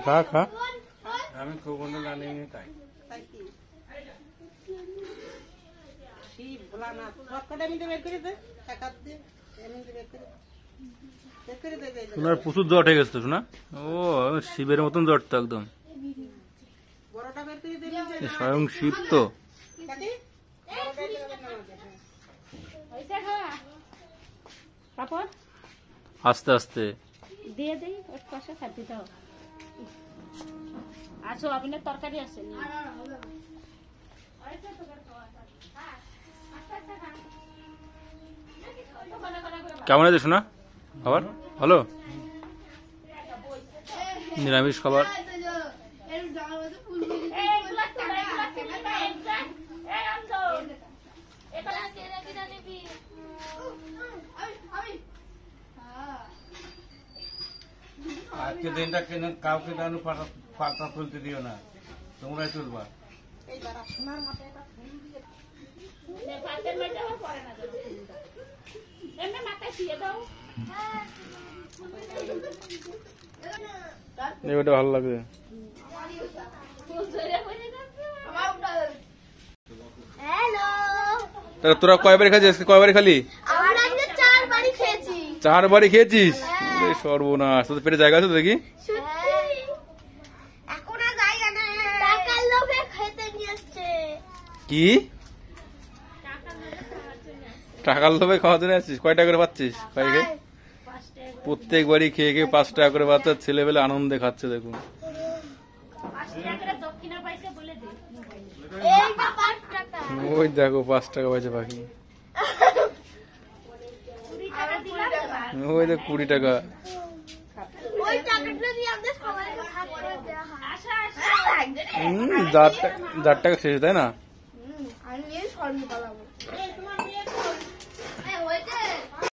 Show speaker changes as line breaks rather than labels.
খা খা
আমি খুব জানিনি তাই
তোমার প্রচুর জ্বর হয়ে গেছে তো শোনা। ও শিবের মতন জ্বর তো একদম, স্বয়ং শিব তো। আস্তে আস্তে
দিয়ে দেই ওর পাশে খাতি দাও। আসো আপনার তরকারি আছে নি?
কেমন আছে শোনা খাবার? ভালো, নিরামিষ খাবার।
আজকে দিনটা কেন কাউকে জানো পাতা তুলতে দিও না, তোমরাই তুলবা।
এবারটা ভালো লাগবে। তোরা কয়বার খাচ্ছিস? কয়বার খালি? 4 বারই খেয়েছিস? সর্বনাশ, তোদের পেটে জায়গা আছে তো দেখি? কি টাকার লোভে খাওয়ার জন্য আসছিস? কয় টাকা করে পাচ্ছিস? প্রত্যেকবারই খেয়ে খেয়ে 5 টাকা করে বাচ্চা ছেলেবেলে আনন্দে খাচ্ছে। দেখুন ওই দেখো 5 টাকা পাইছে পাখি, ওই দেখ 20 টাকা। 4 টাকা শেষ, তাই না?